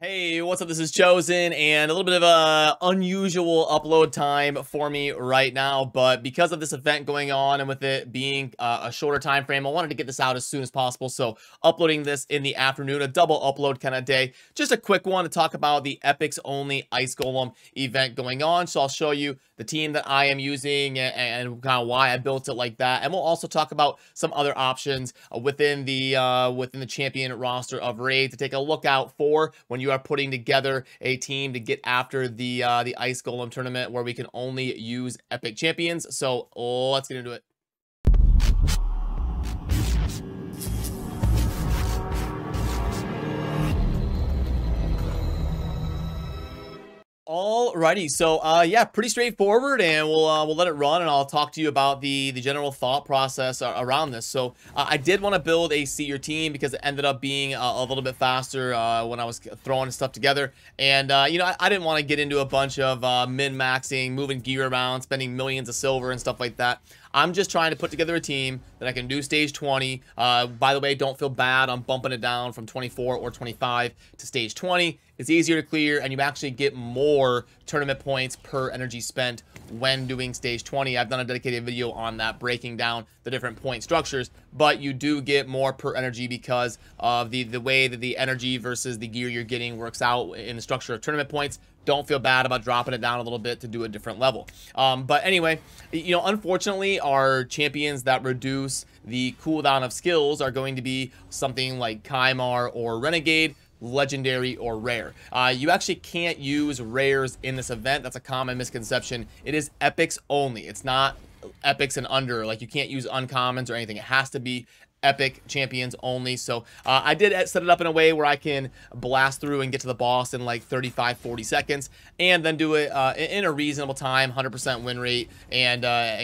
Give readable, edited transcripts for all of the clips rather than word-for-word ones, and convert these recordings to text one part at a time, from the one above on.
Hey, what's up? This is Chosen, and a little bit of a unusual upload time for me right now, but because of this event going on and with it being a shorter time frame, I wanted to get this out as soon as possible. So uploading this in the afternoon, a double upload kind of day. Just a quick one to talk about the Epics only Ice Golem event going on. So I'll show you the team that I am using and kind of why I built it like that, and we'll also talk about some other options within the champion roster of Raid to take a look out for when you are putting together a team to get after the Ice Golem tournament where we can only use epic champions. So let's get into it. Alrighty, so yeah, pretty straightforward, and we'll let it run, and I'll talk to you about the general thought process around this. So I did want to build a seer team because it ended up being a little bit faster when I was throwing stuff together, and you know, I didn't want to get into a bunch of min-maxing, moving gear around, spending millions of silver and stuff like that. I'm just trying to put together a team that I can do stage 20. By the way, don't feel bad on bumping it down from 24 or 25 to stage 20. It's easier to clear, and you actually get more tournament points per energy spent when doing stage 20. I've done a dedicated video on that, breaking down the different point structures, but you do get more per energy because of the way that the energy versus the gear you're getting works out in the structure of tournament points. Don't feel bad about dropping it down a little bit to do a different level. But anyway, you know, unfortunately, our champions that reduce the cooldown of skills are going to be something like Kymar or Renegade, legendary or rare. You actually can't use rares in this event. That's a common misconception. It is epics only. It's not epics and under. Like, you can't use uncommons or anything. It has to be epic champions only. So I did set it up in a way where I can blast through and get to the boss in like 35-40 seconds, and then do it in a reasonable time, 100% win rate, and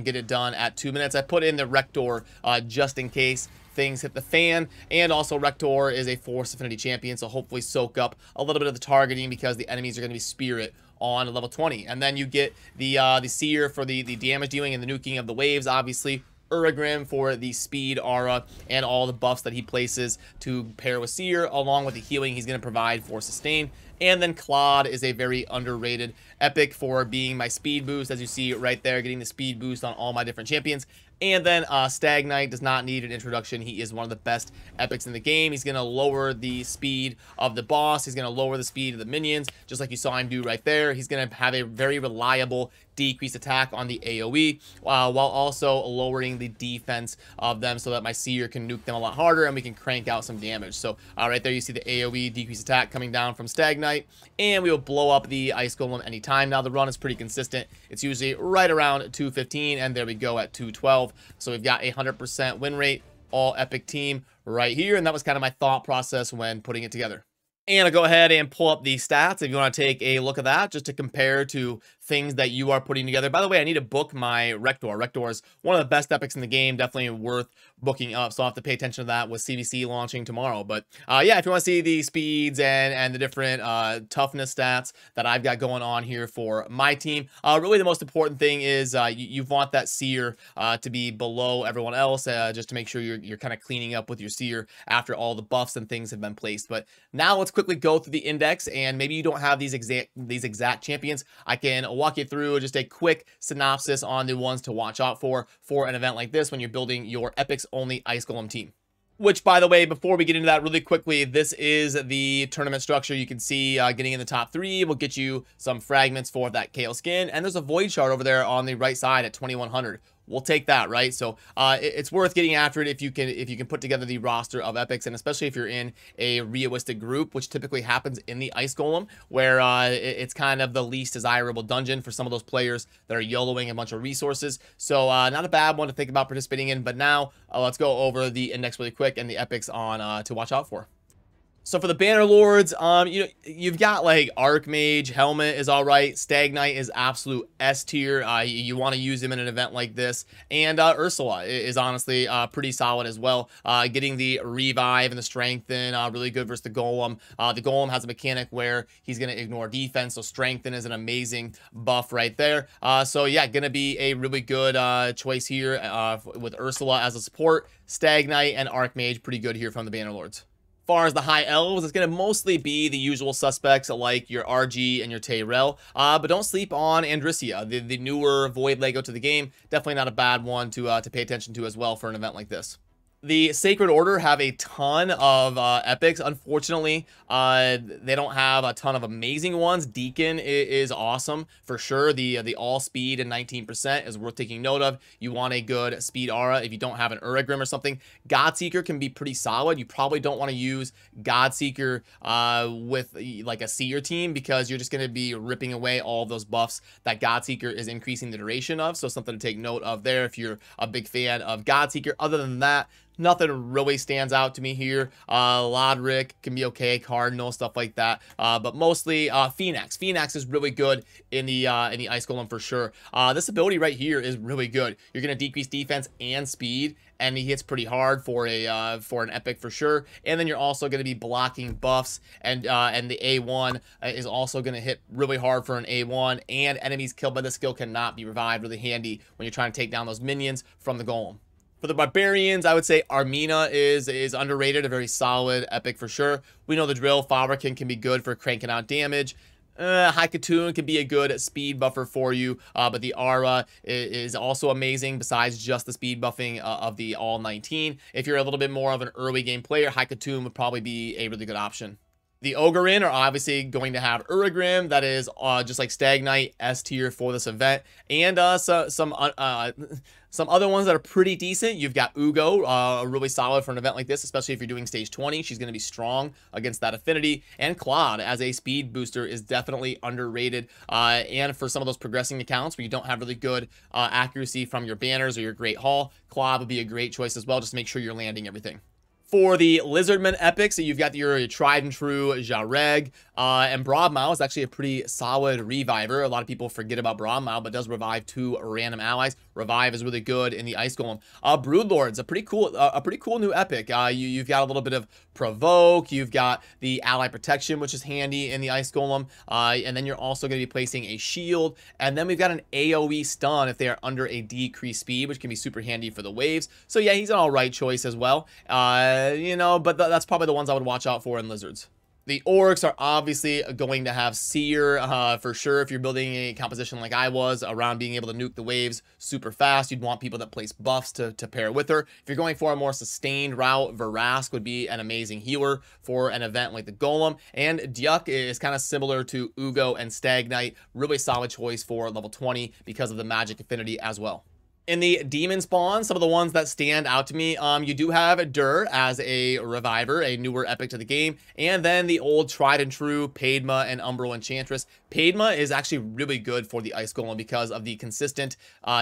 get it done at 2 minutes. I put in the Rector just in case things hit the fan, and also Rector is a Force Affinity champion, so hopefully soak up a little bit of the targeting because the enemies are going to be Spirit on level 20. And then you get the Seer for the damage dealing and the nuking of the waves, obviously. Uragrim for the speed aura and all the buffs that he places to pair with Seer, along with the healing he's going to provide for sustain. And then Claude is a very underrated epic for being my speed boost, as you see right there, getting the speed boost on all my different champions. And then Stag Knight does not need an introduction. He is one of the best epics in the game. He's going to lower the speed of the boss. He's going to lower the speed of the minions, just like you saw him do right there. He's going to have a very reliable decreased attack on the AoE, while also lowering the defense of them so that my Seer can nuke them a lot harder and we can crank out some damage. So right there you see the AoE decreased attack coming down from Stag Knight, and we will blow up the Ice Golem anytime. Now the run is pretty consistent. It's usually right around 215, and there we go at 212. So we've got a 100% win rate, all epic team right here, and that was kind of my thought process when putting it together. And I'll go ahead and pull up the stats if you want to take a look at that, just to compare to things that you are putting together. By the way, I need to book my Rector. Rector is one of the best epics in the game, definitely worth booking up, so I'll have to pay attention to that with CVC launching tomorrow. But yeah, if you want to see the speeds and the different toughness stats that I've got going on here for my team, really the most important thing is you want that Seer to be below everyone else, just to make sure you're kind of cleaning up with your Seer after all the buffs and things have been placed. But now let's quickly go through the index, and maybe you don't have these exact champions. I can walk you through just a quick synopsis on the ones to watch out for an event like this when you're building your epics only Ice Golem team. Which, by the way, before we get into that really quickly, this is the tournament structure. You can see getting in the top 3 will get you some fragments for that Kale skin, and there's a Void Shard over there on the right side at 2100. We'll take that, right? So it's worth getting after it if you can put together the roster of epics, and especially if you're in a realistic group, which typically happens in the Ice Golem, where it's kind of the least desirable dungeon for some of those players that are YOLOing a bunch of resources. So not a bad one to think about participating in. But now let's go over the index really quick and the epics on to watch out for. So for the Banner Lords, you know, you've got like Archmage, Helmet is all right. Stag Knight is absolute S tier. You want to use him in an event like this. And Ursula is honestly pretty solid as well. Getting the revive and the strengthen, really good versus the Golem. The Golem has a mechanic where he's going to ignore defense, so strengthen is an amazing buff right there. So yeah, going to be a really good choice here with Ursula as a support. Stag Knight and Archmage pretty good here from the Banner Lords. Far as the high elves, it's going to mostly be the usual suspects like your RG and your Tyrell, but don't sleep on Andrissia, the newer Void Lego to the game. Definitely not a bad one to pay attention to as well for an event like this. The Sacred Order have a ton of epics. Unfortunately, they don't have a ton of amazing ones. Deacon is awesome for sure. The all speed and 19% is worth taking note of. You want a good speed aura if you don't have an Uragrim or something. Godseeker can be pretty solid. You probably don't want to use Godseeker with like a seer team, because you're just going to be ripping away all of those buffs that Godseeker is increasing the duration of. So something to take note of there if you're a big fan of Godseeker. Other than that, nothing really stands out to me here. Lodric can be okay, Cardinal, stuff like that. But mostly Phoenix. Phoenix is really good in the Ice Golem for sure. This ability right here is really good. You're gonna decrease defense and speed, and he hits pretty hard for an epic for sure. And then you're also gonna be blocking buffs, and the A1 is also gonna hit really hard for an A1. And enemies killed by this skill cannot be revived. Really handy when you're trying to take down those minions from the Golem. For the Barbarians, I would say Armina is underrated, a very solid epic for sure. We know the drill. Fabrican can be good for cranking out damage. Haikatoon can be a good speed buffer for you, but the Aura is also amazing besides just the speed buffing of the all 19. If you're a little bit more of an early game player, Haikatoon would probably be a really good option. The Ogarin are obviously going to have Uragrim, that is just like Stag Knight, S tier for this event, and some other ones that are pretty decent. You've got Ugo, really solid for an event like this, especially if you're doing stage 20. She's going to be strong against that affinity. And Claude as a speed booster is definitely underrated. And for some of those progressing accounts where you don't have really good accuracy from your banners or your Great Hall, Claude would be a great choice as well. Just make sure you're landing everything. For the Lizardman epics, so you've got your tried and true Jareg, and Broadmao is actually a pretty solid reviver. A lot of people forget about Broadmao, but does revive 2 random allies. Revive is really good in the Ice Golem. Broodlord's a pretty cool new epic. You've got a little bit of Provoke, you've got the Ally Protection, which is handy in the Ice Golem, and then you're also going to be placing a shield, and then we've got an AoE stun if they are under a decreased speed, which can be super handy for the waves. So yeah, he's an alright choice as well. You know, but that's probably the ones I would watch out for in Lizards. The Orcs are obviously going to have Seer for sure. If you're building a composition like I was around being able to nuke the waves super fast, you'd want people that place buffs to pair with her. If you're going for a more sustained route, Verask would be an amazing healer for an event like the Golem. And Dyuk is kind of similar to Ugo and Stag Knight. Really solid choice for level 20 because of the magic affinity as well. In the demon spawn, some of the ones that stand out to me, you do have Dur as a reviver, a newer epic to the game, and then the old tried and true Padma and Umbral Enchantress. Padma is actually really good for the Ice Golem because of the consistent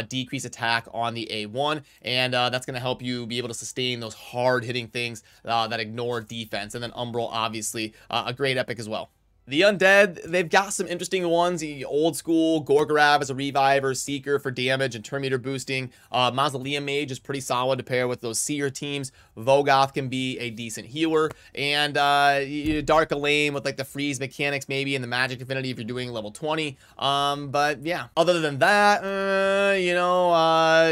decrease attack on the A1, and that's going to help you be able to sustain those hard-hitting things that ignore defense. And then Umbral, obviously, a great epic as well. The Undead, they've got some interesting ones. The old school Gorgarav as a reviver, Seeker for damage and turn meter boosting. Mausoleum Mage is pretty solid to pair with those Seer teams. Vogoth can be a decent healer. And Dark Elame with like the freeze mechanics maybe and the magic affinity if you're doing level 20. But yeah, other than that,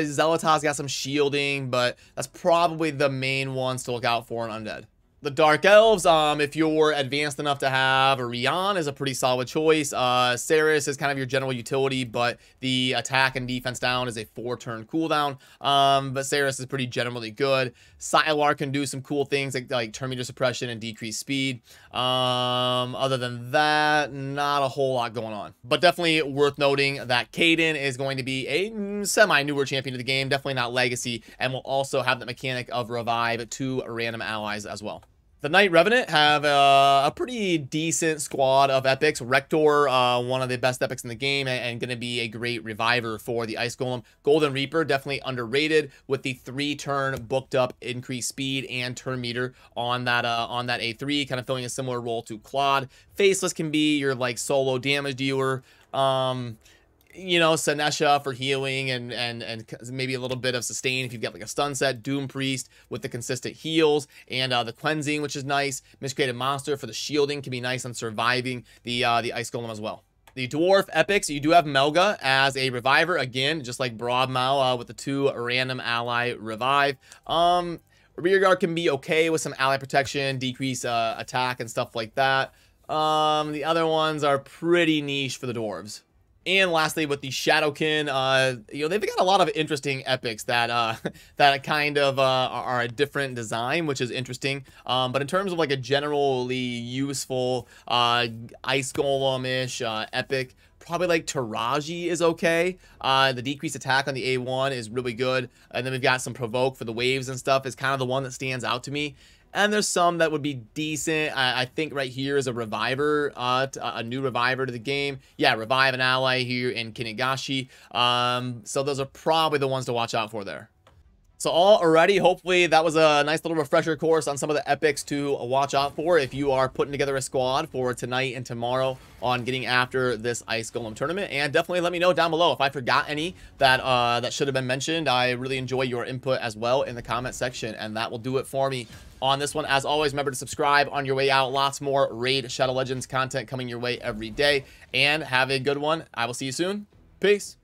Zealotas got some shielding, but that's probably the main ones to look out for in Undead. The Dark Elves, if you're advanced enough to have a Rian, is a pretty solid choice. Ceres is kind of your general utility, but the attack and defense down is a 4-turn cooldown. But Ceres is pretty generally good. Sylar can do some cool things like turn meter suppression and decreased speed. Other than that, not a whole lot going on. But definitely worth noting that Kaden is going to be a semi-newer champion of the game, definitely not legacy, and will also have the mechanic of revive 2 random allies as well. The Night Revenant have a pretty decent squad of epics. Rector, one of the best epics in the game, and going to be a great reviver for the Ice Golem. Golden Reaper, definitely underrated with the 3-turn booked up increased speed and turn meter on that A3, kind of filling a similar role to Claude. Faceless can be your like solo damage dealer. Senesha for healing and maybe a little bit of sustain if you've got like a stun set. Doom Priest with the consistent heals and the cleansing, which is nice. Miscreated Monster for the shielding can be nice on surviving the Ice Golem as well. The Dwarf epics, you do have Melga as a reviver, again, just like Broadmao with the 2 random ally revive. Rear guard can be okay with some ally protection, decrease attack and stuff like that. The other ones are pretty niche for the dwarves. And lastly, with the Shadowkin, you know, they've got a lot of interesting epics that that kind of are a different design, which is interesting. But in terms of like a generally useful Ice Golem-ish epic, probably like Taraji is okay. The decreased attack on the A1 is really good. And then we've got some Provoke for the waves and stuff is kind of the one that stands out to me. And there's some that would be decent. I think right here is a Reviver, a new Reviver to the game. Yeah, Revive an ally here in Kinigashi. So those are probably the ones to watch out for there. So already, hopefully that was a nice little refresher course on some of the epics to watch out for if you are putting together a squad for tonight and tomorrow on getting after this Ice Golem tournament. And definitely let me know down below if I forgot any that that should have been mentioned. I really enjoy your input as well in the comment section, and that will do it for me on this one. As always, remember to subscribe on your way out. Lots more Raid Shadow Legends content coming your way every day, and have a good one. I will see you soon. Peace.